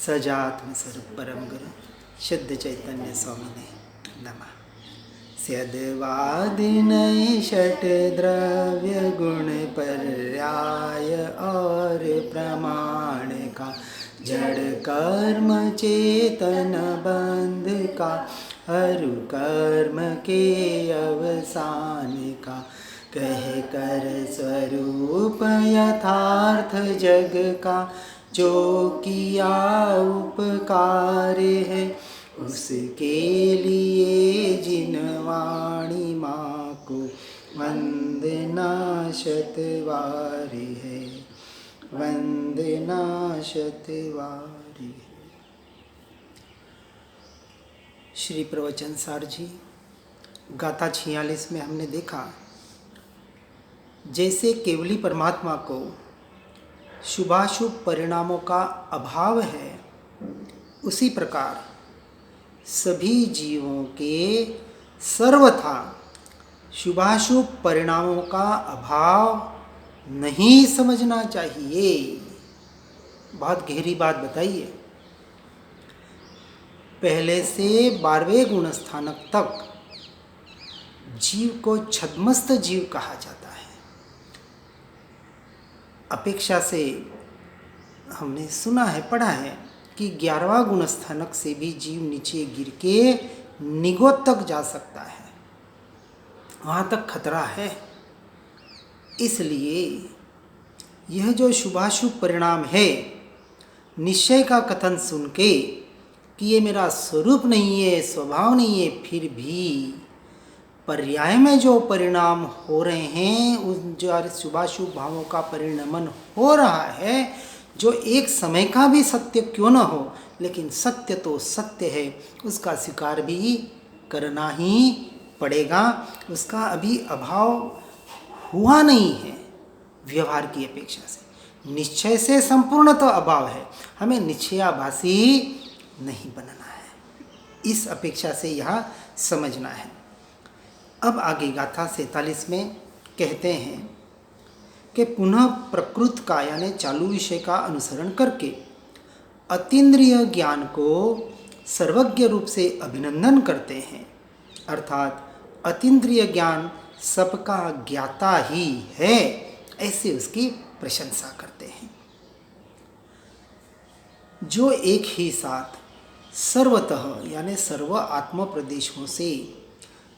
सजात्म स्वरूप परम गुरु शुद्ध चैतन्य स्वामी नमः। स्यद्वादिनय षट द्रव्य गुण पर्याय और प्रमाण का जड़ कर्म चेतन बंध का हरु कर्म के अवसान का कह कर स्वरूप यथार्थ जग का जो किया उपकार है उसके लिए जिन वाणी माँ को वंदना शतवारी है, वंदना शतवारी है। श्री प्रवचन सार जी गाथा 46 में हमने देखा जैसे केवली परमात्मा को शुभाशुभ परिणामों का अभाव है, उसी प्रकार सभी जीवों के सर्वथा शुभाशुभ परिणामों का अभाव नहीं समझना चाहिए। बहुत गहरी बात बताइए। पहले से 12वें गुण स्थानक तक जीव को छद्मस्त जीव कहा जाता है। अपेक्षा से हमने सुना है, पढ़ा है कि 11वां गुण स्थानक से भी जीव नीचे गिर के निगोद तक जा सकता है, वहाँ तक खतरा है। इसलिए यह जो शुभाशुभ परिणाम है, निश्चय का कथन सुन के कि ये मेरा स्वरूप नहीं है, स्वभाव नहीं है, फिर भी पर्याय में जो परिणाम हो रहे हैं, उन जो शुभाशुभ भावों का परिणमन हो रहा है, जो एक समय का भी सत्य क्यों न हो, लेकिन सत्य तो सत्य है, उसका स्वीकार भी करना ही पड़ेगा। उसका अभी अभाव हुआ नहीं है व्यवहार की अपेक्षा से। निश्चय से संपूर्ण तो अभाव है, हमें निश्चयाभासी नहीं बनना है, इस अपेक्षा से यह समझना है। अब आगे गाथा 47 में कहते हैं कि पुनः प्रकृत का यानी चालू विषय का अनुसरण करके अतीन्द्रिय ज्ञान को सर्वज्ञ रूप से अभिनंदन करते हैं, अर्थात अतीन्द्रिय ज्ञान सबका ज्ञाता ही है, ऐसे उसकी प्रशंसा करते हैं। जो एक ही साथ सर्वतः यानी सर्व आत्म प्रदेशों से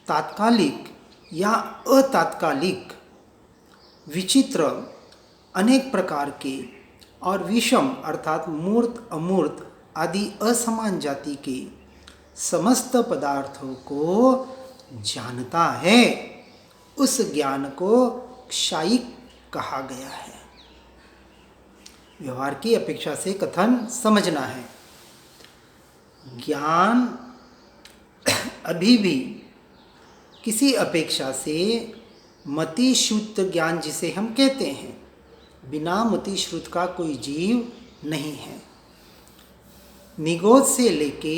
तात्कालिक या अतात्कालिक विचित्र अनेक प्रकार के और विषम अर्थात मूर्त अमूर्त आदि असमान जाति के समस्त पदार्थों को जानता है, उस ज्ञान को क्षायिक कहा गया है। व्यवहार की अपेक्षा से कथन समझना है। ज्ञान अभी भी किसी अपेक्षा से मतिश्रुत ज्ञान जिसे हम कहते हैं, बिना मतिश्रुत का कोई जीव नहीं है। निगोद से लेके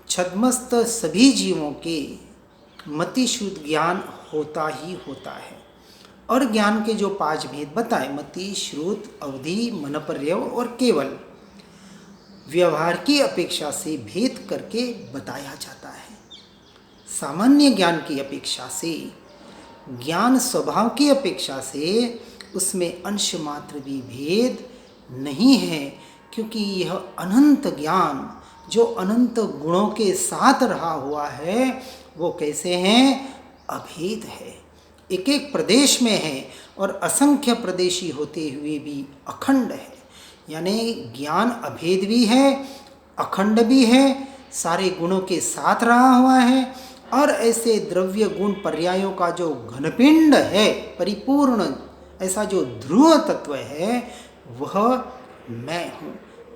छद्मस्त सभी जीवों के मतिश्रुत ज्ञान होता ही होता है। और ज्ञान के जो 5 भेद बताए, मति, श्रुत, अवधि, मनपर्यव और केवल, व्यवहार की अपेक्षा से भेद करके बताया जाता है। सामान्य ज्ञान की अपेक्षा से, ज्ञान स्वभाव की अपेक्षा से उसमें अंश मात्र भी भेद नहीं है, क्योंकि यह अनंत ज्ञान जो अनंत गुणों के साथ रहा हुआ है, वो कैसे हैं? अभेद है, एक एक प्रदेश में है और असंख्य प्रदेशी होते हुए भी अखंड है। यानी ज्ञान अभेद भी है, अखंड भी है, सारे गुणों के साथ रहा हुआ है, और ऐसे द्रव्य गुण पर्यायों का जो घनपिंड है, परिपूर्ण ऐसा जो ध्रुव तत्व है, वह मैं हूँ,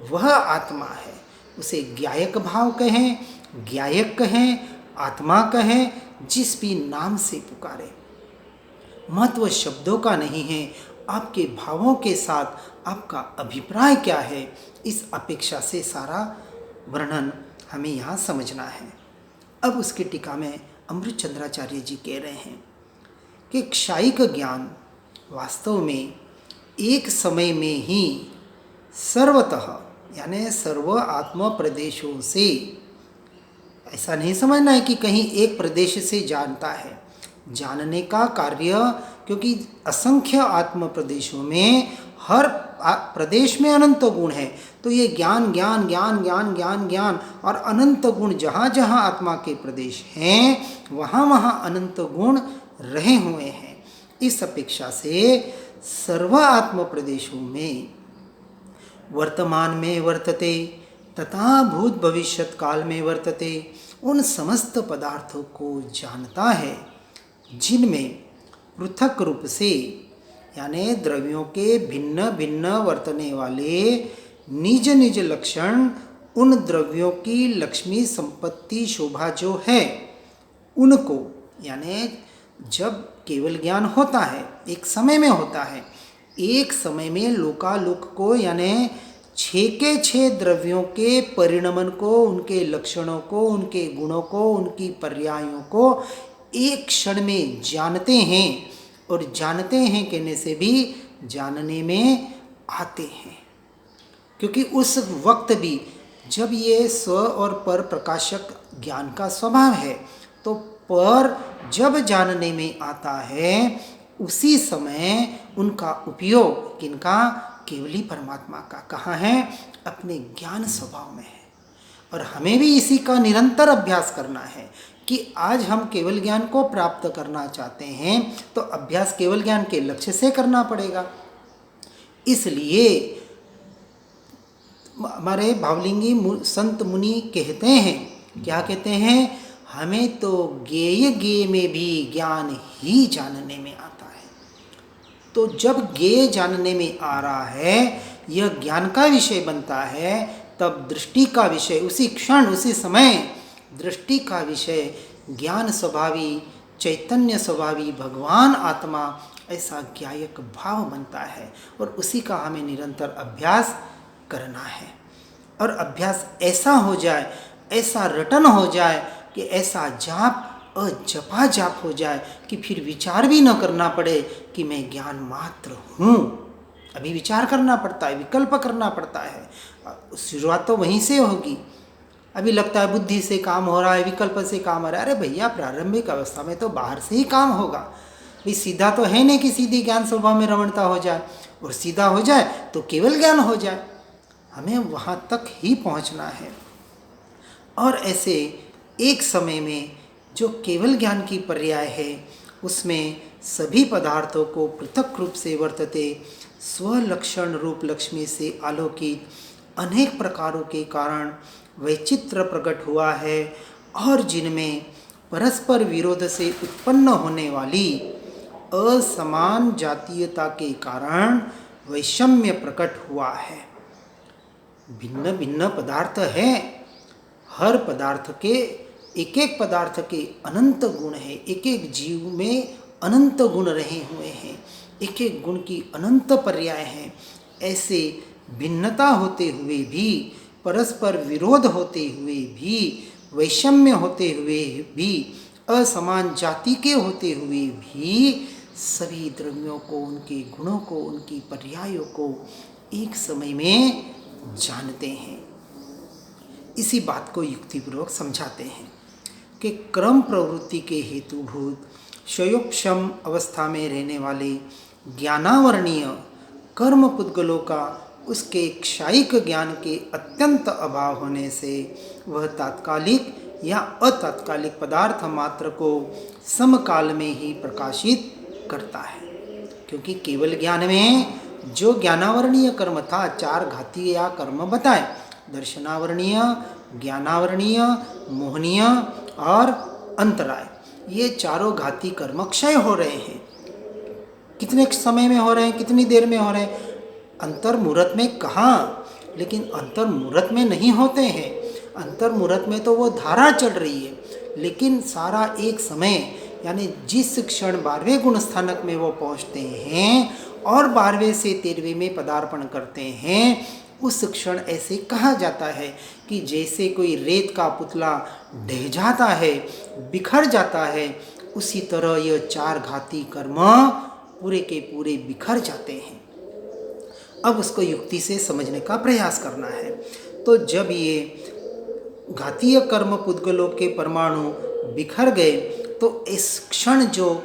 वह आत्मा है। उसे ज्ञायक भाव कहें, ज्ञायक कहें, आत्मा कहें, जिस भी नाम से पुकारे, महत्व शब्दों का नहीं है, आपके भावों के साथ आपका अभिप्राय क्या है, इस अपेक्षा से सारा वर्णन हमें यहाँ समझना है। अब उसकी टीका में अमृत चंद्राचार्य जी कह रहे हैं कि क्षायिक ज्ञान वास्तव में एक समय में ही सर्वतः यानी सर्व आत्म प्रदेशों से। ऐसा नहीं समझना है कि कहीं एक प्रदेश से जानता है, जानने का कार्य, क्योंकि असंख्य आत्म प्रदेशों में हर प्रदेश में अनंत गुण है। तो ये ज्ञान ज्ञान ज्ञान ज्ञान ज्ञान ज्ञान और अनंत गुण जहाँ जहाँ आत्मा के प्रदेश हैं वहाँ वहाँ अनंत गुण रहे हुए हैं। इस अपेक्षा से सर्व आत्म प्रदेशों में वर्तमान में वर्तते तथा भूत भविष्यत काल में वर्तते उन समस्त पदार्थों को जानता है जिनमें पृथक रूप से यानी द्रव्यों के भिन्न भिन्न वर्तने वाले निज निज लक्षण, उन द्रव्यों की लक्ष्मी संपत्ति शोभा जो है उनको, यानी जब केवल ज्ञान होता है एक समय में होता है, एक समय में लोकालोक को यानी 6 के 6 द्रव्यों के परिणमन को, उनके लक्षणों को, उनके गुणों को, उनकी पर्यायों को एक क्षण में जानते हैं। और जानते हैं कहने से भी जानने में आते हैं, क्योंकि उस वक्त भी जब ये स्व और पर प्रकाशक ज्ञान का स्वभाव है, तो पर जब जानने में आता है उसी समय उनका उपयोग किनका, केवली परमात्मा का कहाँ है, अपने ज्ञान स्वभाव में है। और हमें भी इसी का निरंतर अभ्यास करना है कि आज हम केवल ज्ञान को प्राप्त करना चाहते हैं तो अभ्यास केवल ज्ञान के लक्ष्य से करना पड़ेगा। इसलिए हमारे भावलिंगी संत मुनि कहते हैं, क्या कहते हैं, हमें तो ज्ञेय ज्ञेय में भी ज्ञान ही जानने में आता है। तो जब ज्ञेय जानने में आ रहा है, यह ज्ञान का विषय बनता है, तब दृष्टि का विषय उसी क्षण उसी समय दृष्टि का विषय ज्ञान स्वभावी चैतन्य स्वभावी भगवान आत्मा ऐसा ज्ञायक भाव बनता है। और उसी का हमें निरंतर अभ्यास करना है। और अभ्यास ऐसा हो जाए, ऐसा रटन हो जाए कि ऐसा जाप अजपा जाप हो जाए कि फिर विचार भी न करना पड़े कि मैं ज्ञान मात्र हूँ। अभी विचार करना पड़ता है, विकल्प करना पड़ता है। शुरुआत तो वहीं से होगी। अभी लगता है बुद्धि से काम हो रहा है, विकल्प से काम हो रहा है। अरे भैया, प्रारंभिक अवस्था में तो बाहर से ही काम होगा भाई। सीधा तो है नहीं कि सीधी ज्ञान स्वभाव में रमणता हो जाए, और सीधा हो जाए तो केवल ज्ञान हो जाए। हमें वहाँ तक ही पहुँचना है। और ऐसे एक समय में जो केवल ज्ञान की पर्याय है, उसमें सभी पदार्थों को पृथक रूप से वर्तते स्वलक्षण रूप लक्ष्मी से आलोकित अनेक प्रकारों के कारण वैचित्र प्रकट हुआ है, और जिनमें परस्पर विरोध से उत्पन्न होने वाली असमान जातीयता के कारण वैषम्य प्रकट हुआ है। भिन्न भिन्न पदार्थ हैं, हर पदार्थ के एक एक पदार्थ के अनंत गुण है, एक एक जीव में अनंत गुण रहे हुए हैं, एक एक गुण की अनंत पर्याय हैं। ऐसे भिन्नता होते हुए भी, परस्पर विरोध होते हुए भी, वैषम्य होते हुए भी, असमान जाति के होते हुए भी सभी द्रव्यों को, उनके गुणों को, उनकी पर्यायों को एक समय में जानते हैं। इसी बात को युक्तिपूर्वक समझाते हैं कि क्रम प्रवृत्ति के हेतुभूत शयोक्षम अवस्था में रहने वाले ज्ञानावरणीय कर्म पुद्गलों का उसके क्षायिक ज्ञान के अत्यंत अभाव होने से वह तात्कालिक या अतात्कालिक पदार्थ मात्र को समकाल में ही प्रकाशित करता है। क्योंकि केवल ज्ञान में जो ज्ञानावरणीय कर्म था, 4 घातीय या कर्म बताए, दर्शनावरणीय, ज्ञानावरणीय, मोहनीय और अंतराय, ये चारों घाती कर्म क्षय हो रहे हैं। कितने समय में हो रहे हैं, कितनी देर में हो रहे हैं? अंतर्मुहूर्त में कहाँ, लेकिन अंतर्मुहूर्त में नहीं होते हैं। अंतर्मुहूर्त में तो वो धारा चढ़ रही है, लेकिन सारा एक समय, यानी जिस क्षण 12वें गुण स्थानक में वो पहुँचते हैं और 12वें से 13वें में पदार्पण करते हैं, उस क्षण ऐसे कहा जाता है कि जैसे कोई रेत का पुतला ढह जाता है, बिखर जाता है, उसी तरह यह 4 घाती कर्म पूरे के पूरे बिखर जाते हैं। अब उसको युक्ति से समझने का प्रयास करना है। तो जब ये घातीय कर्म पुद्गलों के परमाणु बिखर गए तो इस क्षण जो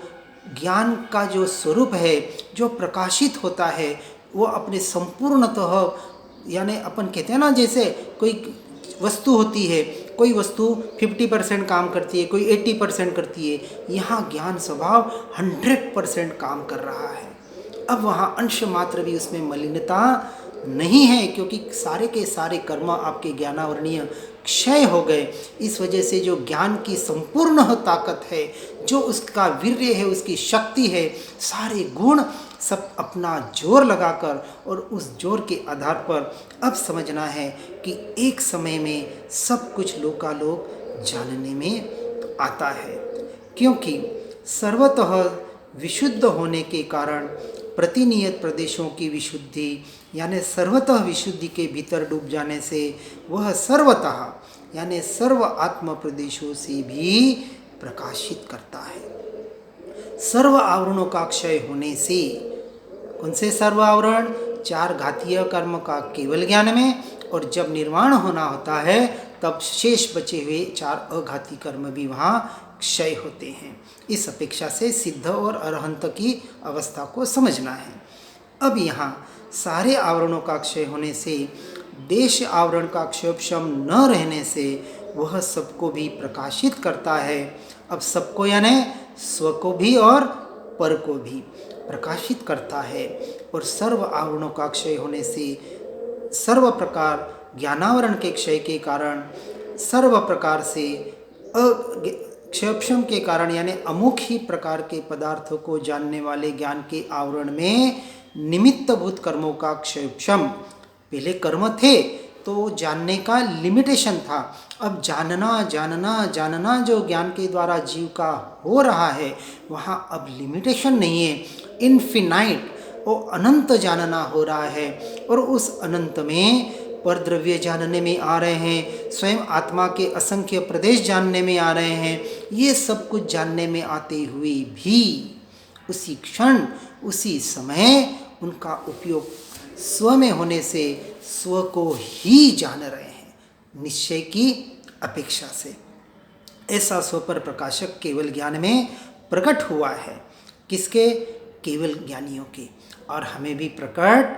ज्ञान का जो स्वरूप है, जो प्रकाशित होता है, वो अपने संपूर्णतः, यानी अपन कहते हैं ना, जैसे कोई वस्तु होती है, कोई वस्तु 50% काम करती है, कोई 80% करती है, यहाँ ज्ञान स्वभाव 100% काम कर रहा है। अब वहाँ अंश मात्र भी उसमें मलिनता नहीं है, क्योंकि सारे के सारे कर्म आपके ज्ञानावरणीय क्षय हो गए। इस वजह से जो ज्ञान की संपूर्ण ताकत है, जो उसका वीर्य है, उसकी शक्ति है, सारे गुण सब अपना जोर लगाकर, और उस जोर के आधार पर अब समझना है कि एक समय में सब कुछ लोकालोक जानने में आता है। क्योंकि सर्वतः विशुद्ध होने के कारण प्रतिनियत प्रदेशों की विशुद्धि, यानी सर्वतः विशुद्धि के भीतर डूब जाने से वह सर्वतः यानी सर्व आत्म प्रदेशों से भी प्रकाशित करता है। सर्व आवरणों का क्षय होने से, कौन से सर्व आवरण? 4 घातीय कर्म का केवल ज्ञान में, और जब निर्वाण होना होता है तब शेष बचे हुए 4 अघाती कर्म भी वहाँ क्षय होते हैं। इस अपेक्षा से सिद्ध और अरहंत की अवस्था को समझना है। अब यहाँ सारे आवरणों का क्षय होने से, देश आवरण का क्षोभक्षम न रहने से वह सबको भी प्रकाशित करता है। अब सबको यानी स्व को भी और पर को भी प्रकाशित करता है। और सर्व आवरणों का क्षय होने से सर्व प्रकार ज्ञानावरण के क्षय के कारण, सर्व प्रकार से क्षोभक्षम के कारण, यानी अमुख ही प्रकार के पदार्थों को जानने वाले ज्ञान के आवरण में निमित्तभूत कर्मों का क्षोभक्षम, पहले कर्म थे तो जानने का लिमिटेशन था, अब जानना जानना जानना जो ज्ञान के द्वारा जीव का हो रहा है, वहाँ अब लिमिटेशन नहीं है, इनफिनाइट, वो अनंत जानना हो रहा है। और उस अनंत में परद्रव्य जानने में आ रहे हैं, स्वयं आत्मा के असंख्य प्रदेश जानने में आ रहे हैं। ये सब कुछ जानने में आते हुए भी उसी क्षण, उसी समय उनका उपयोग स्व में होने से स्व को ही जान रहे हैं, निश्चय की अपेक्षा से। ऐसा स्व पर प्रकाशक केवल ज्ञान में प्रकट हुआ है। किसके? केवल ज्ञानियों के। और हमें भी प्रकट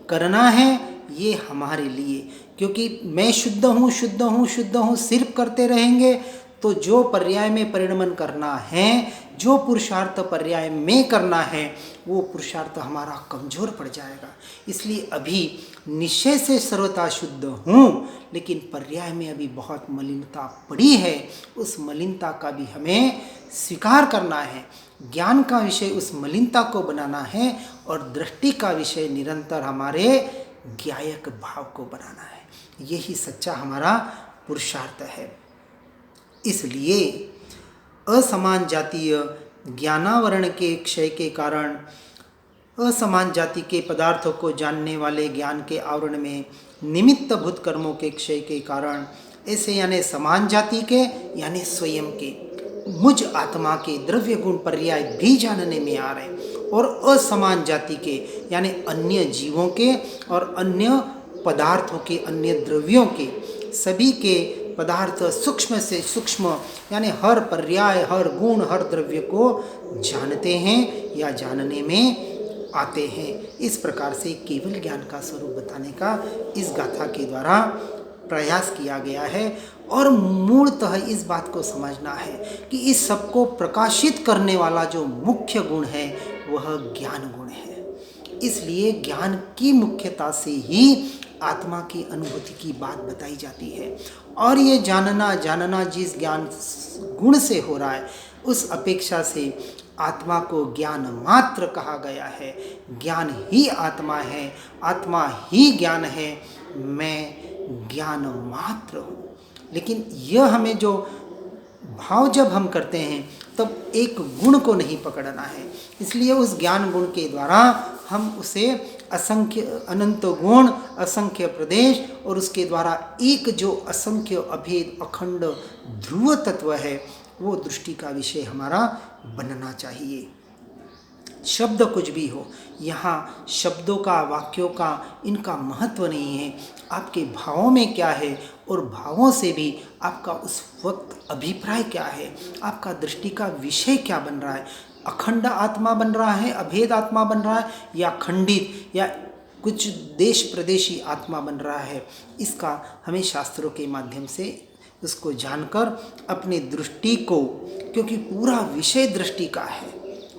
करना है ये हमारे लिए, क्योंकि मैं शुद्ध हूँ शुद्ध हूँ शुद्ध हूँ सिर्फ करते रहेंगे तो जो पर्याय में परिणमन करना है, जो पुरुषार्थ पर्याय में करना है, वो पुरुषार्थ हमारा कमज़ोर पड़ जाएगा। इसलिए अभी निश्चय से सर्वथा शुद्ध हूँ, लेकिन पर्याय में अभी बहुत मलिनता पड़ी है। उस मलिनता का भी हमें स्वीकार करना है। ज्ञान का विषय उस मलिनता को बनाना है, और दृष्टि का विषय निरंतर हमारे ज्ञायक भाव को बनाना है। यही सच्चा हमारा पुरुषार्थ है। इसलिए असमान जातीय ज्ञानावरण के क्षय के कारण, असमान जाति के पदार्थों को जानने वाले ज्ञान के आवरण में निमित्तभूत कर्मों के क्षय के कारण, ऐसे यानी समान जाति के यानी स्वयं के मुझ आत्मा के द्रव्य गुण पर्याय भी जानने में आ रहे हैं, और असमान जाति के यानी अन्य जीवों के और अन्य पदार्थों के, अन्य द्रव्यों के, सभी के पदार्थ सूक्ष्म से सूक्ष्म यानी हर पर्याय, हर गुण, हर द्रव्य को जानते हैं या जानने में आते हैं। इस प्रकार से केवल ज्ञान का स्वरूप बताने का इस गाथा के द्वारा प्रयास किया गया है। और मूलतः इस बात को समझना है कि इस सबको प्रकाशित करने वाला जो मुख्य गुण है वह ज्ञान गुण है। इसलिए ज्ञान की मुख्यता से ही आत्मा की अनुभूति की बात बताई जाती है। और ये जानना जिस ज्ञान गुण से हो रहा है, उस अपेक्षा से आत्मा को ज्ञान मात्र कहा गया है। ज्ञान ही आत्मा है, आत्मा ही ज्ञान है, मैं ज्ञान मात्र हूँ। लेकिन यह हमें जो भाव जब हम करते हैं तब एक गुण को नहीं पकड़ना है। इसलिए उस ज्ञान गुण के द्वारा हम उसे असंख्य अनंत गुण, असंख्य प्रदेश और उसके द्वारा एक जो असंख्य अभेद अखंड ध्रुव तत्व है, वो दृष्टि का विषय हमारा बनना चाहिए। शब्द कुछ भी हो, यहाँ शब्दों का, वाक्यों का, इनका महत्व नहीं है। आपके भावों में क्या है और भावों से भी आपका उस वक्त अभिप्राय क्या है, आपका दृष्टि का विषय क्या बन रहा है। अखंड आत्मा बन रहा है, अभेद आत्मा बन रहा है, या खंडित या कुछ देश प्रदेशी आत्मा बन रहा है, इसका हमें शास्त्रों के माध्यम से उसको जानकर अपनी दृष्टि को, क्योंकि पूरा विषय दृष्टि का है,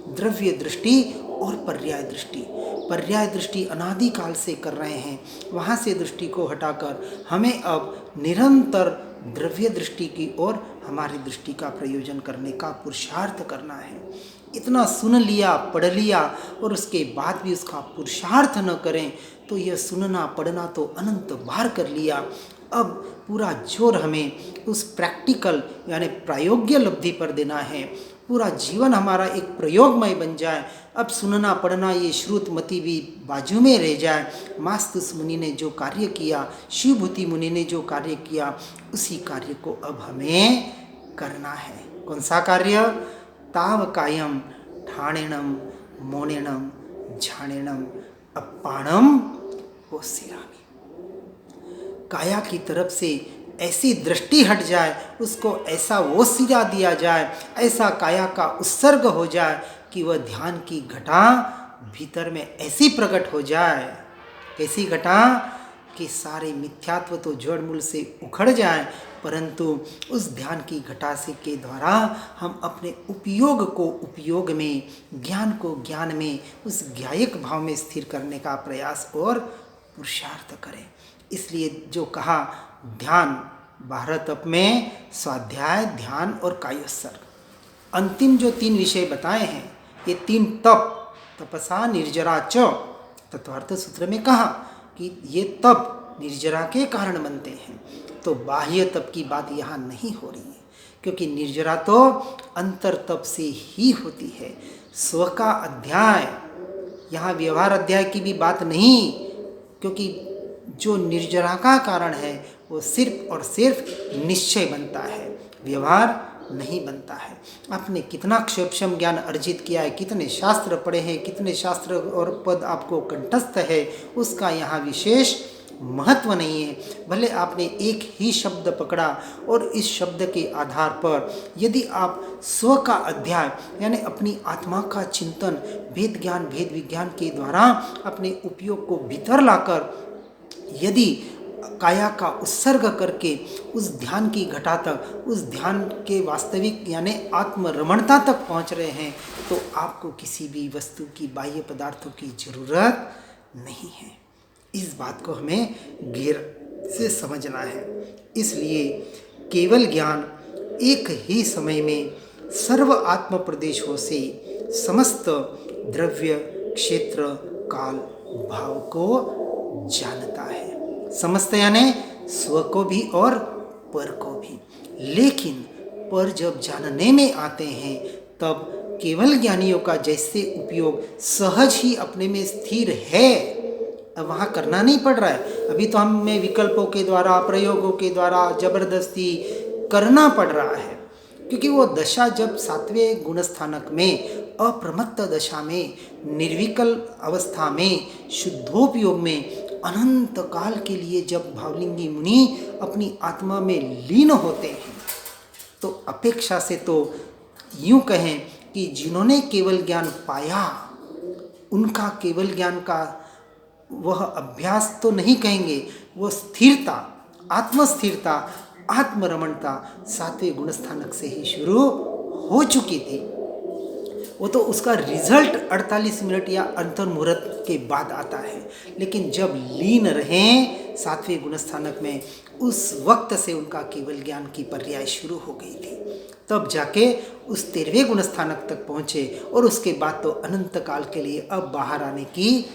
द्रव्य दृष्टि और पर्याय दृष्टि। पर्याय दृष्टि अनादिकाल से कर रहे हैं, वहाँ से दृष्टि को हटाकर हमें अब निरंतर द्रव्य दृष्टि की ओर हमारी दृष्टि का प्रयोजन करने का पुरुषार्थ करना है। इतना सुन लिया, पढ़ लिया और उसके बाद भी उसका पुरुषार्थ न करें तो यह सुनना पढ़ना तो अनंत बार कर लिया। अब पूरा जोर हमें उस प्रैक्टिकल यानी प्रायोग्य लब्धि पर देना है। पूरा जीवन हमारा एक प्रयोगमय बन जाए। अब सुनना पढ़ना ये श्रुतमति भी बाजू में रह जाए। मास्तुस मुनि ने जो कार्य किया, शिवभूति मुनि ने जो कार्य किया, उसी कार्य को अब हमें करना है। कौन सा कार्य? ताव कायम ठाणेणम मोनेणम झाणेणम अपाणम वो सिरामी। काया की तरफ से ऐसी दृष्टि हट जाए, उसको ऐसा वो सिरा दिया जाए, ऐसा काया का उत्सर्ग हो जाए कि वह ध्यान की घटा भीतर में ऐसी प्रकट हो जाए। कैसी घटा? कि सारे मिथ्यात्व तो जड़ मूल से उखड़ जाए, परंतु उस ध्यान की घटा से के द्वारा हम अपने उपयोग को उपयोग में, ज्ञान को ज्ञान में, उस ज्ञायक भाव में स्थिर करने का प्रयास और पुरुषार्थ करें। इसलिए जो कहा ध्यान 12 तप में स्वाध्याय, ध्यान और कायोत्सर्ग, अंतिम जो 3 विषय बताए हैं, ये 3 तप, तपसा निर्जरा च, तत्वार्थ सूत्र में कहा कि ये तप निर्जरा के कारण बनते हैं। तो बाह्य तप की बात यहाँ नहीं हो रही है, क्योंकि निर्जरा तो अंतर तप से ही होती है। स्व का अध्याय, यहाँ व्यवहार अध्याय की भी बात नहीं, क्योंकि जो निर्जरा का कारण है वो सिर्फ और सिर्फ निश्चय बनता है, व्यवहार नहीं बनता है। आपने कितना क्षोभक्षम ज्ञान अर्जित किया है, कितने शास्त्र पढ़े हैं, कितने शास्त्र और पद आपको कंठस्थ है, उसका यहाँ विशेष महत्व नहीं है। भले आपने एक ही शब्द पकड़ा और इस शब्द के आधार पर यदि आप स्व का अध्याय यानी अपनी आत्मा का चिंतन, भेद ज्ञान, भेद विज्ञान के द्वारा अपने उपयोग को भीतर लाकर यदि काया का उत्सर्ग करके उस ध्यान की घटा तक, उस ध्यान के वास्तविक यानी आत्मरमणता तक पहुंच रहे हैं, तो आपको किसी भी वस्तु की, बाह्य पदार्थों की जरूरत नहीं है। इस बात को हमें गहराई से समझना है। इसलिए केवल ज्ञान एक ही समय में सर्व आत्म प्रदेशों से समस्त द्रव्य, क्षेत्र, काल, भाव को जानता है। समस्त यानी स्व को भी और पर को भी। लेकिन पर जब जानने में आते हैं तब केवल ज्ञानियों का जैसे उपयोग सहज ही अपने में स्थिर है, अब वहाँ करना नहीं पड़ रहा है। अभी तो हमें विकल्पों के द्वारा, प्रयोगों के द्वारा जबरदस्ती करना पड़ रहा है, क्योंकि वो दशा जब 7वें गुणस्थानक में, अप्रमत्त दशा में, निर्विकल अवस्था में, शुद्धोपयोग में, अनंत काल के लिए जब भावलिंगी मुनि अपनी आत्मा में लीन होते हैं, तो अपेक्षा से तो यूं कहें कि जिन्होंने केवल ज्ञान पाया, उनका केवल ज्ञान का वह अभ्यास तो नहीं कहेंगे, वो स्थिरता, आत्मस्थिरता, आत्मरमणता 7वें गुणस्थानक से ही शुरू हो चुकी थी। वो तो उसका रिजल्ट 48 मिनट या अंतर्मुहूर्त के बाद आता है, लेकिन जब लीन रहें 7वें गुणस्थानक में, उस वक्त से उनका केवल ज्ञान की पर्याय शुरू हो गई थी। तब जाके उस 13वें गुणस्थानक तक पहुँचे और उसके बाद तो अनंत काल के लिए अब बाहर आने की,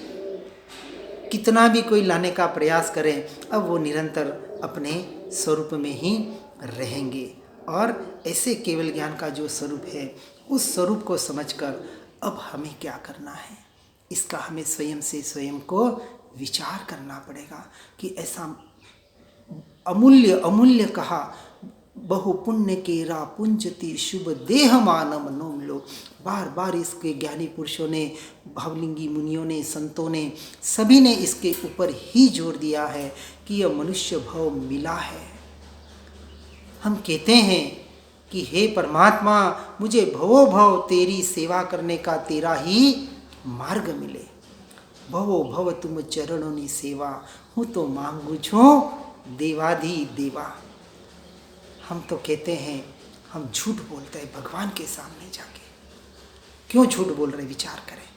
कितना भी कोई लाने का प्रयास करें, अब वो निरंतर अपने स्वरूप में ही रहेंगे। और ऐसे केवल ज्ञान का जो स्वरूप है, उस स्वरूप को समझकर अब हमें क्या करना है, इसका हमें स्वयं से स्वयं को विचार करना पड़ेगा कि ऐसा अमूल्य अमूल्य कहा बहु पुण्य केरा पुंजति शुभ देह मान मनो मिलो। बार बार इसके ज्ञानी पुरुषों ने, भावलिंगी मुनियों ने, संतों ने, सभी ने इसके ऊपर ही जोर दिया है कि यह मनुष्य भव मिला है। हम कहते हैं कि हे परमात्मा, मुझे भवो भव तेरी सेवा करने का तेरा ही मार्ग मिले। भवो भव तुम चरणों सेवा, हूँ तो मांगू छो देवाधि देवा। हम तो कहते हैं, हम झूठ बोलते हैं भगवान के सामने जाके। क्यों झूठ बोल रहे, विचार करें।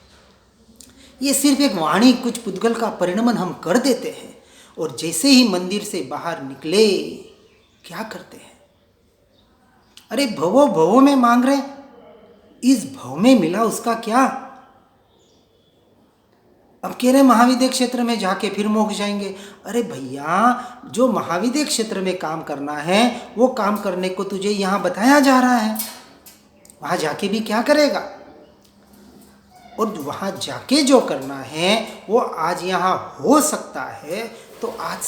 ये सिर्फ एक वाणी, कुछ पुद्गल का परिणमन हम कर देते हैं, और जैसे ही मंदिर से बाहर निकले क्या करते हैं? अरे भवो भवो में मांग रहे, इस भव में मिला उसका क्या? अब कह रहे महाविद्य क्षेत्र में जाके फिर मोक्ष जाएंगे। अरे भैया, जो महाविद्य क्षेत्र में काम करना है वो काम करने को तुझे यहाँ बताया जा रहा है, वहाँ जाके भी क्या करेगा? और वहाँ जाके जो करना है वो आज यहाँ हो सकता है, तो आज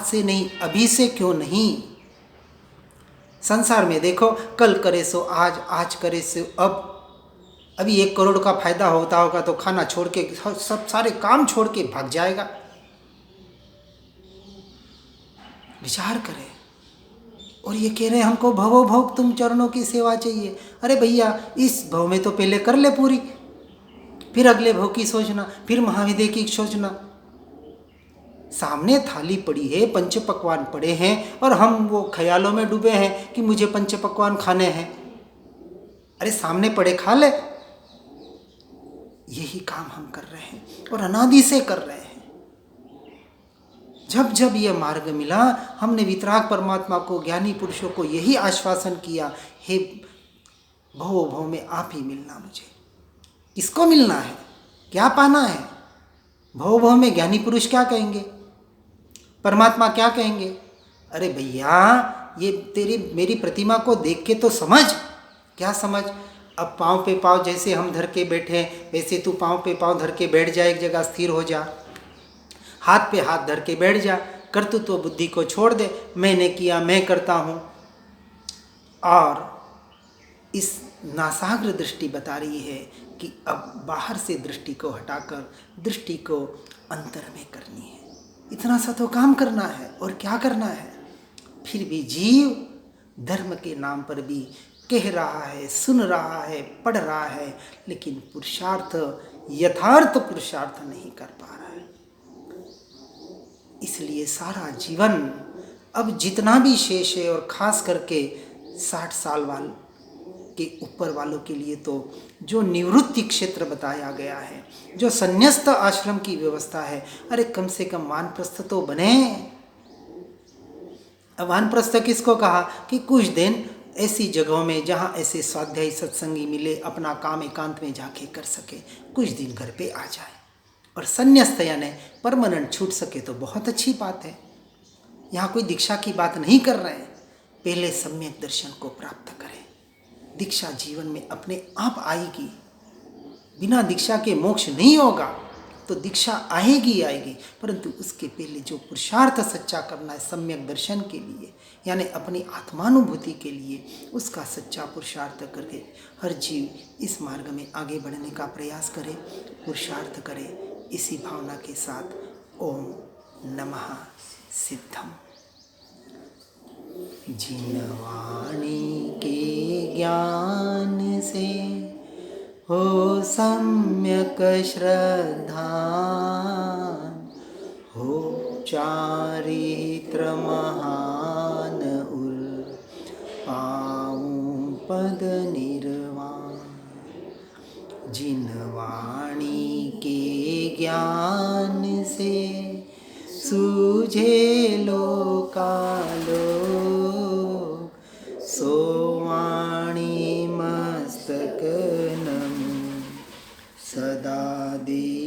से नहीं, अभी से क्यों नहीं? संसार में देखो, कल करे सो आज, आज करे सो अब। अभी 1 करोड़ का फायदा होता होगा तो खाना छोड़ के, सब सारे काम छोड़ के भाग जाएगा। विचार करें। और ये कह रहे हैं हमको भवो भव तुम चरणों की सेवा चाहिए। अरे भैया, इस भव में तो पहले कर ले पूरी, फिर अगले भव की सोचना, फिर महाविद्य की सोचना। सामने थाली पड़ी है, पंच पकवान पड़े हैं, और हम वो ख्यालों में डूबे हैं कि मुझे पंच पकवान खाने हैं। अरे सामने पड़े खा ले। यही काम हम कर रहे हैं और अनादि से कर रहे हैं। जब जब यह मार्ग मिला, हमने वितराग परमात्मा को, ज्ञानी पुरुषों को यही आश्वासन किया, हे भव भव में आप ही मिलना मुझे। किसको मिलना है, क्या पाना है? भव भव में ज्ञानी पुरुष क्या कहेंगे, परमात्मा क्या कहेंगे? अरे भैया, ये तेरी मेरी प्रतिमा को देख के तो समझ। क्या समझ? अब पाँव पे पाँव जैसे हम धर के बैठे, वैसे तू पाँव पे पाँव धर के बैठ जा, एक जगह स्थिर हो जा, हाथ पे हाथ धर के बैठ जा, कर्तृत्व बुद्धि को छोड़ दे, मैंने किया, मैं करता हूँ। और इस नासाग्र दृष्टि बता रही है कि अब बाहर से दृष्टि को हटाकर दृष्टि को अंतर में करनी है। इतना सा तो काम करना है, और क्या करना है? फिर भी जीव धर्म के नाम पर भी कह रहा है, सुन रहा है, पढ़ रहा है, लेकिन पुरुषार्थ, यथार्थ पुरुषार्थ नहीं कर पा रहा है। इसलिए सारा जीवन अब जितना भी शेष है, और खास करके 60 साल वाल के ऊपर वालों के लिए तो जो निवृत्ति क्षेत्र बताया गया है, जो संन्यस्त आश्रम की व्यवस्था है, अरे कम से कम वानप्रस्थ तो बने। वानप्रस्थ किसको कहा? कि कुछ दिन ऐसी जगहों में जहाँ ऐसे स्वाध्यायी सत्संगी मिले, अपना काम एकांत में जाके कर सके, कुछ दिन घर पे आ जाए। और संन्यस्त यानी परमानेंट छूट सके तो बहुत अच्छी बात है। यहाँ कोई दीक्षा की बात नहीं कर रहे हैं। पहले सम्यक दर्शन को प्राप्त करें। दीक्षा जीवन में अपने आप आएगी। बिना दीक्षा के मोक्ष नहीं होगा, तो दीक्षा आएगी आएगी, परंतु उसके पहले जो पुरुषार्थ सच्चा करना है सम्यक दर्शन के लिए, यानी अपनी आत्मानुभूति के लिए, उसका सच्चा पुरुषार्थ करके हर जीव इस मार्ग में आगे बढ़ने का प्रयास करे, पुरुषार्थ करे। इसी भावना के साथ ओम नमः सिद्धम। जिन वाणी के ज्ञान से हो सम्यक श्रद्धा, हो चारित्र महान उर पाऊं पद निर्वाण। जिन वाणी के ज्ञान से सूझे लोकालोक, सो वाणी मस्तक नमो सदा दे।